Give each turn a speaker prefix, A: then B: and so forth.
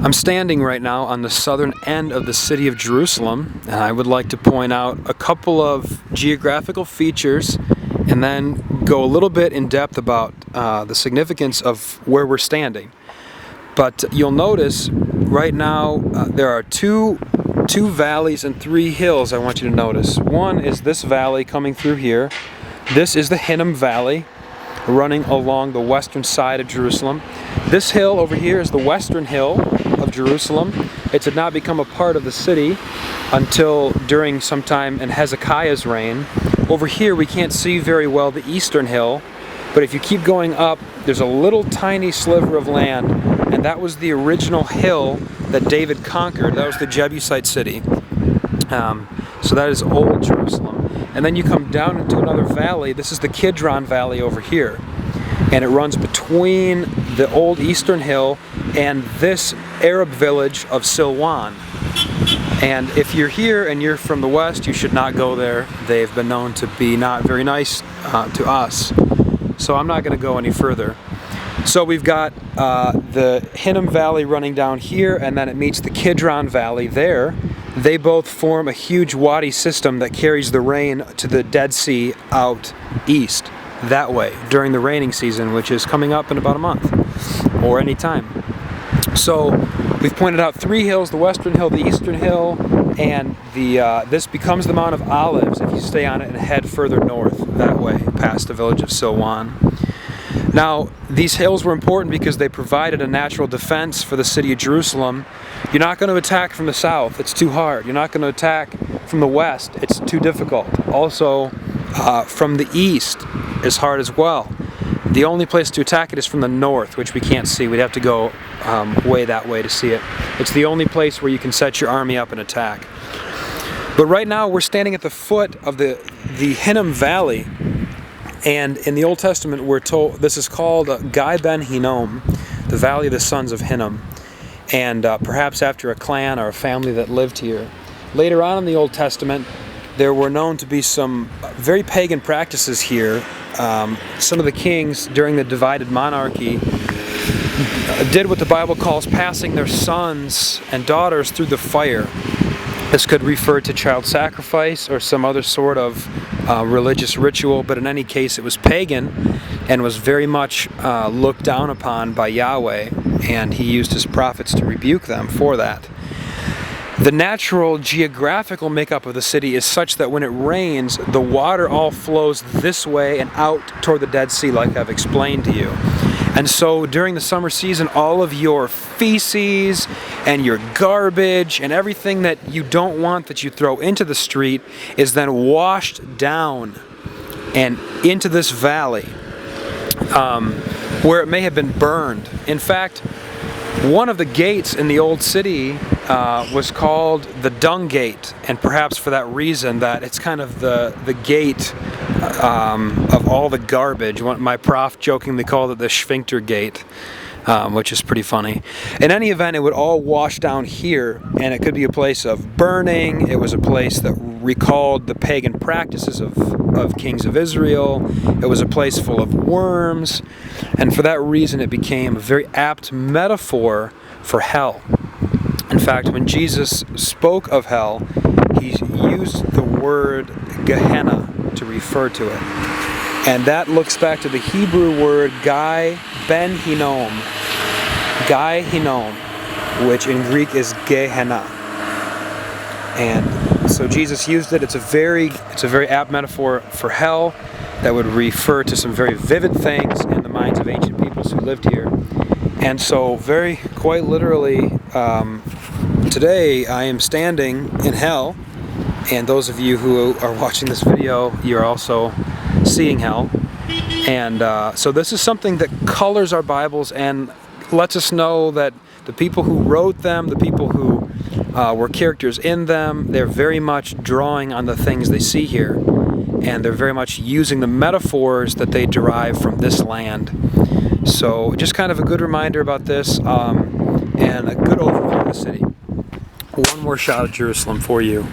A: I'm standing right now on the southern end of the city of Jerusalem, and I would like to point out a couple of geographical features and then go a little bit in depth about the significance of where we're standing. But you'll notice right now there are two valleys and three hills I want you to notice. One is this valley coming through here. This is the Hinnom Valley running along the western side of Jerusalem. This hill over here is the western hill of Jerusalem. It did not become a part of the city until during some time in Hezekiah's reign. Over here we can't see very well the eastern hill, but if you keep going up, there's a little tiny sliver of land, and that was the original hill that David conquered. That was the Jebusite city. So that is old Jerusalem. And then you come down into another valley. This is the Kidron Valley over here. And it runs between the old eastern hill and this Arab village of Silwan. And if you're here and you're from the west, you should not go there. They've been known to be not very nice to us. So I'm not going to go any further. So we've got the Hinnom Valley running down here, and then it meets the Kidron Valley there. They both form a huge wadi system that carries the rain to the Dead Sea out east, that way, during the raining season, which is coming up in about a month, or any time. So we've pointed out three hills, the western hill, the eastern hill, and this becomes the Mount of Olives if you stay on it and head further north, that way, past the village of Silwan. Now, these hills were important because they provided a natural defense for the city of Jerusalem. You're not going to attack from the south, it's too hard. You're not going to attack from the west, it's too difficult. Also, from the east is hard as well. The only place to attack it is from the north, which we can't see. We'd have to go way that way to see it. It's the only place where you can set your army up and attack. But right now we're standing at the foot of the Hinnom Valley. And in the Old Testament, we're told this is called Gai Ben Hinnom, the Valley of the Sons of Hinnom, and perhaps after a clan or a family that lived here. Later on in the Old Testament, there were known to be some very pagan practices here. Some of the kings during the divided monarchy did what the Bible calls passing their sons and daughters through the fire. This could refer to child sacrifice or some other sort of religious ritual, but in any case it was pagan and was very much looked down upon by Yahweh, and he used his prophets to rebuke them for that. The natural geographical makeup of the city is such that when it rains, the water all flows this way and out toward the Dead Sea, like I've explained to you. And so during the summer season, all of your feces and your garbage and everything that you don't want that you throw into the street is then washed down and into this valley where it may have been burned. In fact, one of the gates in the old city was called the Dung Gate, and perhaps for that reason that it's kind of the gate of all the garbage. My prof jokingly called it the Sphincter Gate, which is pretty funny. In any event, it would all wash down here, and it could be a place of burning. It was a place that recalled the pagan practices of kings of Israel. It was a place full of worms, and for that reason it became a very apt metaphor for hell. In fact, when Jesus spoke of hell, he used the word Gehenna to refer to it. And that looks back to the Hebrew word Gai Ben Hinnom. Gai Hinnom, which in Greek is Gehenna. And so Jesus used it. It's a very apt metaphor for hell that would refer to some very vivid things in the minds of ancient peoples who lived here. And so quite literally, today I am standing in hell, and those of you who are watching this video, you're also seeing hell. And so this is something that colors our Bibles and lets us know that the people who wrote them, the people who were characters in them, they're very much drawing on the things they see here, and they're very much using the metaphors that they derive from this land. So just kind of a good reminder about this, and a good overview of the city. One more shot of Jerusalem for you.